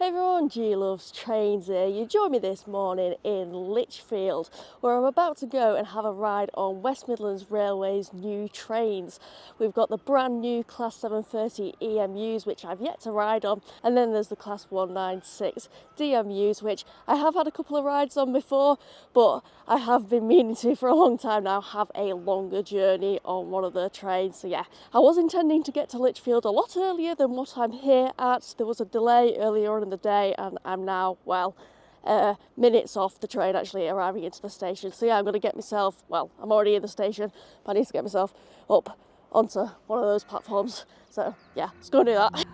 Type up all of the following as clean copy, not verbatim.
Hey everyone, G loves trains here. You join me this morning in Lichfield, where I'm about to go and have a ride on West Midlands Railway's new trains. We've got the brand new Class 730 EMUs, which I've yet to ride on, and then there's the Class 196 DMUs, which I have had a couple of rides on before, but I have been meaning to for a long time now have a longer journey on one of the trains. So yeah, I was intending to get to Lichfield a lot earlier than what I'm here at. There was a delay earlier on in the day and I'm now, well, minutes off the train actually arriving into the station. So yeah, I'm going to get myself, well, I'm already in the station, but I need to get myself up onto one of those platforms. So yeah, let's go and do that.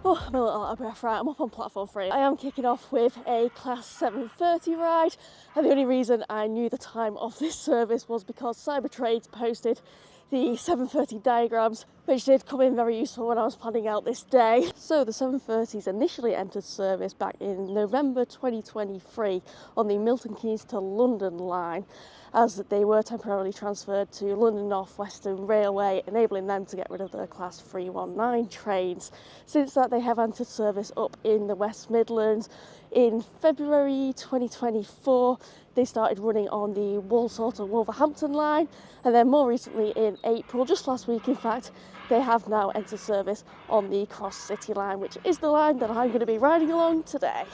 Oh, I'm a little out of breath. Right, I'm up on platform 3. I am kicking off with a Class 730 ride, and the only reason I knew the time of this service was because Cybertrades posted the 730 diagrams, which did come in very useful when I was planning out this day. So the 730s initially entered service back in November 2023 on the Milton Keynes to London line, as they were temporarily transferred to London North Western Railway, enabling them to get rid of their Class 319 trains. Since that, they have entered service up in the West Midlands. In February 2024, they started running on the Walsall to Wolverhampton line, and then more recently in April, just last week in fact, they have now entered service on the Cross City line, which is the line that I'm going to be riding along today.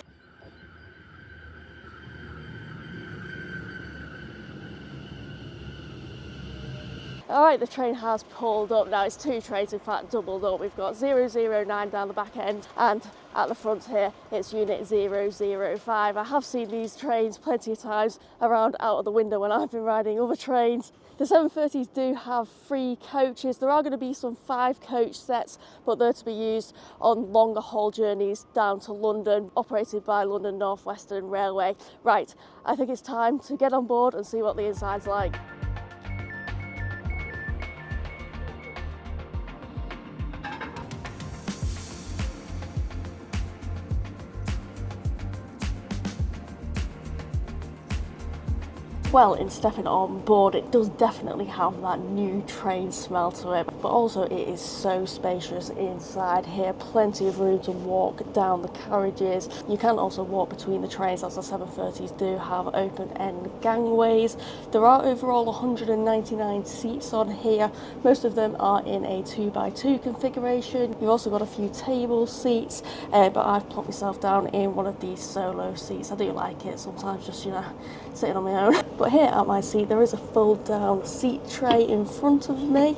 Alright, the train has pulled up now. It's two trains, in fact, doubled up. We've got 009 down the back end, and at the front here, it's unit 005. I have seen these trains plenty of times around out of the window when I've been riding other trains. The 730s do have 3 coaches. There are going to be some 5 coach sets, but they're to be used on longer haul journeys down to London, operated by London North Western Railway. Right, I think it's time to get on board and see what the inside's like. Well, in stepping on board, it does definitely have that new train smell to it, but also it is so spacious inside here. Plenty of room to walk down the carriages. You can also walk between the trains, as the 730s do have open-end gangways. There are overall 199 seats on here. Most of them are in a 2x2 configuration. You've also got a few table seats, but I've plopped myself down in one of these solo seats. I do like it sometimes, just, you know, sitting on my own. But here at my seat, there is a fold-down seat tray in front of me.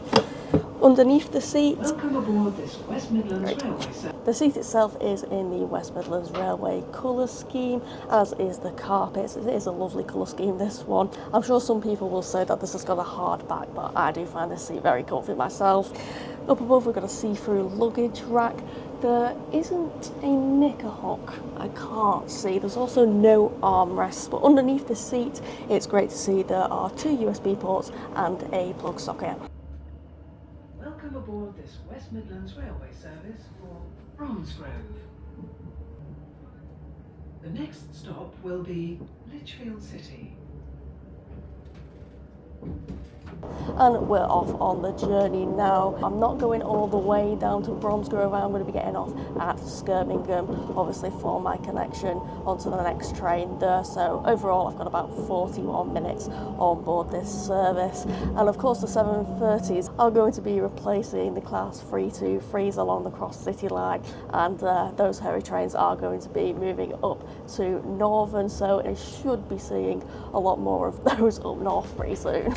Underneath the seat, welcome aboard this West Midlands Railway. The seat itself is in the West Midlands Railway colour scheme, as is the carpets. It is a lovely colour scheme, this one. I'm sure some people will say that this has got a hard back, but I do find this seat very comfy myself. Up above, we've got a see-through luggage rack. There isn't a knicker hook, I can't see. There's also no armrests, but underneath the seat, it's great to see there are 2 USB ports and a plug socket. Welcome aboard this West Midlands Railway service for Bromsgrove. The next stop will be Lichfield City. And we're off on the journey now. I'm not going all the way down to Bromsgrove. I'm going to be getting off at Skirmingham, obviously for my connection onto the next train there. So overall, I've got about 41 minutes on board this service. And of course, the 730s are going to be replacing the Class 323s along the Cross City line. And those hairy trains are going to be moving up to Northern. So I should be seeing a lot more of those up north pretty soon.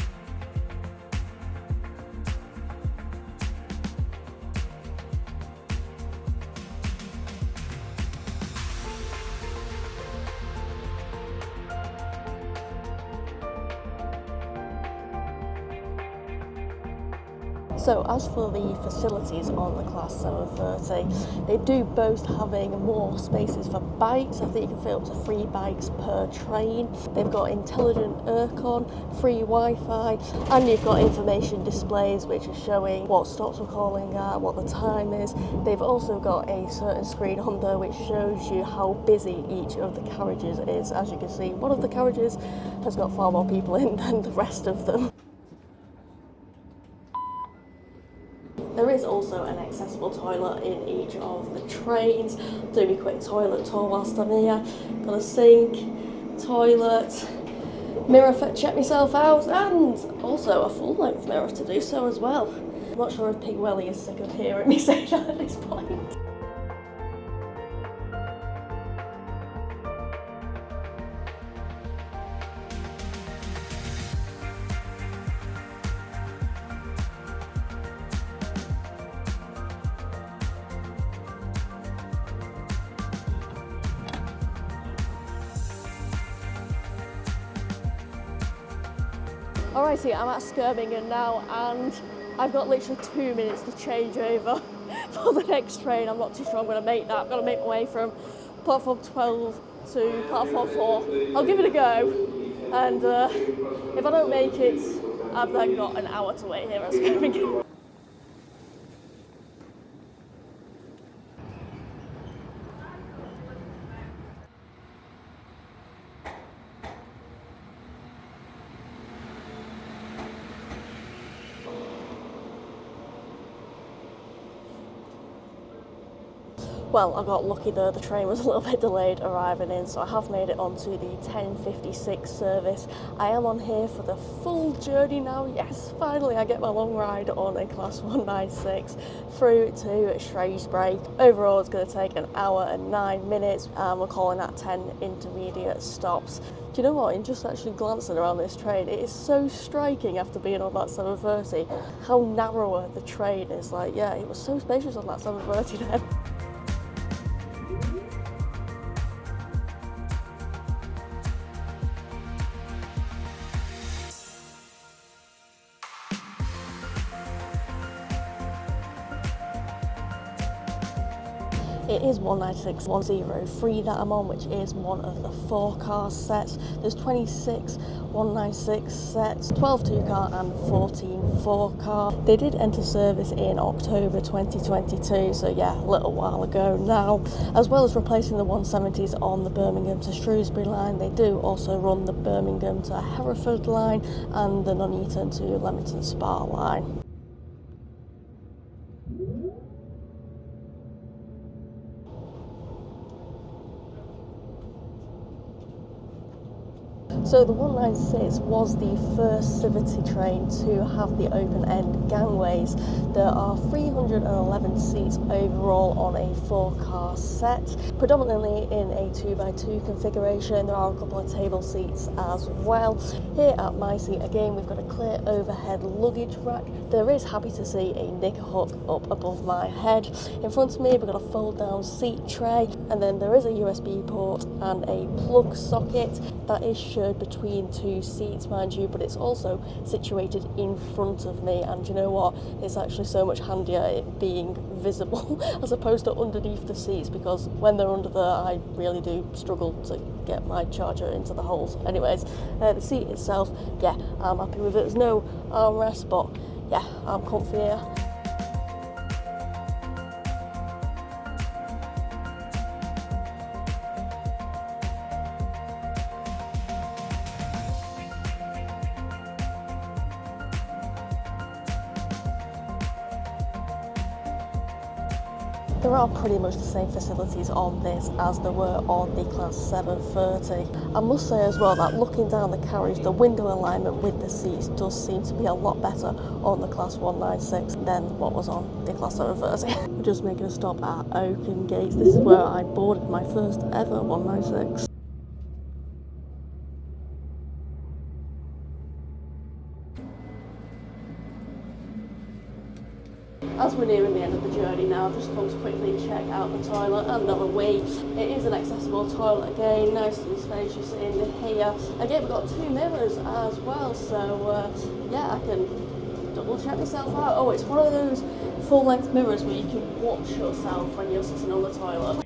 So as for the facilities on the Class 730, they do boast having more spaces for bikes. I think you can fit up to 3 bikes per train. They've got intelligent aircon, free Wi-Fi, and you've got information displays which are showing what stops we're calling at, what the time is. They've also got a certain screen on there which shows you how busy each of the carriages is. As you can see, one of the carriages has got far more people in than the rest of them. There is also an accessible toilet in each of the trains. Do me a quick toilet tour whilst I'm here. Got a sink, toilet, mirror for check myself out, and also a full length mirror to do so as well. I'm not sure if Pig Welly is sick of hearing me say that at this point. Alrighty, I'm at Sturman now and I've got literally 2 minutes to change over for the next train. I'm not too sure I'm going to make that. I've got to make my way from platform 12 to platform 4. I'll give it a go, and if I don't make it, I've then got an hour to wait here at Sturman. Well, I got lucky there, the train was a little bit delayed arriving in, so I have made it onto the 10:56 service. I am on here for the full journey now. Yes, finally I get my long ride on a Class 196 through to Shrewsbury. Overall it's going to take an hour and 9 minutes, and we're calling that 10 intermediate stops. Do you know what, in just actually glancing around this train, it is so striking after being on that 730, how narrower the train is. Like, yeah, it was so spacious on that 730 then. It is 196 103 that I'm on, which is one of the 4 car sets. There's 26 196 sets, 12 2-car and 14 4-car. They did enter service in October 2022, so yeah, a little while ago now. As well as replacing the 170s on the Birmingham to Shrewsbury line, they do also run the Birmingham to Hereford line and the Nuneaton to Leamington Spa line. So the 196 was the first Civity train to have the open-end gangways. There are 311 seats overall on a 4-car set, predominantly in a 2x2 configuration. There are a couple of table seats as well. Here at my seat, again, we've got a clear overhead luggage rack. There is, happy to see, a knicker hook up above my head. In front of me, we've got a fold-down seat tray, and then there is a USB port and a plug socket that is shared between 2 seats, mind you, but it's also situated in front of me, and you know what, it's actually so much handier it being visible as opposed to underneath the seats, because when they're under there I really do struggle to get my charger into the holes. Anyways, the seat itself, yeah, I'm happy with it. There's no armrest, but yeah, I'm comfy here. There are pretty much the same facilities on this as there were on the Class 730. I must say as well that looking down the carriage, the window alignment with the seats does seem to be a lot better on the Class 196 than what was on the Class 730. We're just making a stop at Oaken Gates. This is where I boarded my first ever 196. As we're nearing the end of the journey now, I've just come to quickly check out the toilet and have a wee. It is an accessible toilet again, nice and spacious in here. Again, we've got 2 mirrors as well, so yeah, I can double check myself out. Oh, it's one of those full-length mirrors where you can watch yourself when you're sitting on the toilet.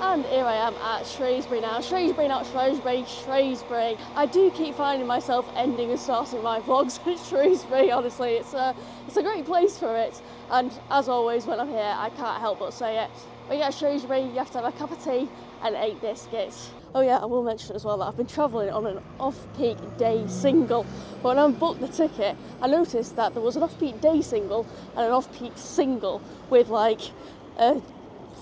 And here I am at Shrewsbury now. Shrewsbury, not Shrewsbury, Shrewsbury. I do keep finding myself ending and starting my vlogs at Shrewsbury, honestly. It's a great place for it. And as always, when I'm here, I can't help but say it. When you get to Shrewsbury, you have to have a cup of tea and 8 biscuits. Oh yeah, I will mention as well that I've been travelling on an off-peak day single. But when I booked the ticket, I noticed that there was an off-peak day single and an off-peak single with like a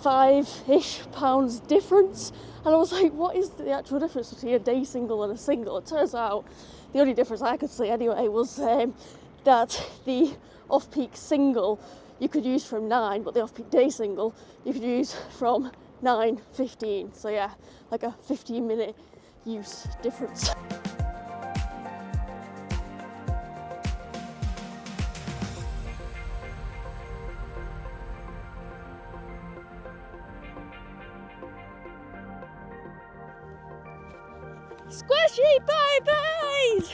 £5-ish difference, and I was like, what is the actual difference between a day single and a single? It turns out the only difference I could see anyway was that the off-peak single you could use from 9, but the off-peak day single you could use from 9:15. So yeah, like a 15-minute use difference. Squishy babies!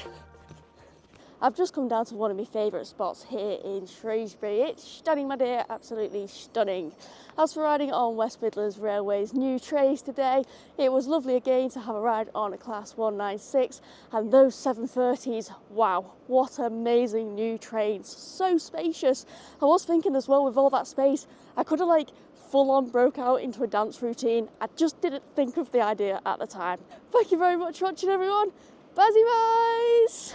I've just come down to one of my favourite spots here in Shrewsbury. It's stunning, my dear, absolutely stunning. As for riding on West Midlands Railway's new trains today, it was lovely again to have a ride on a Class 196, and those 730s, wow, what amazing new trains, so spacious. I was thinking as well, with all that space, I could have like full on broke out into a dance routine. I just didn't think of the idea at the time. Thank you very much for watching, everyone. Bye, guys.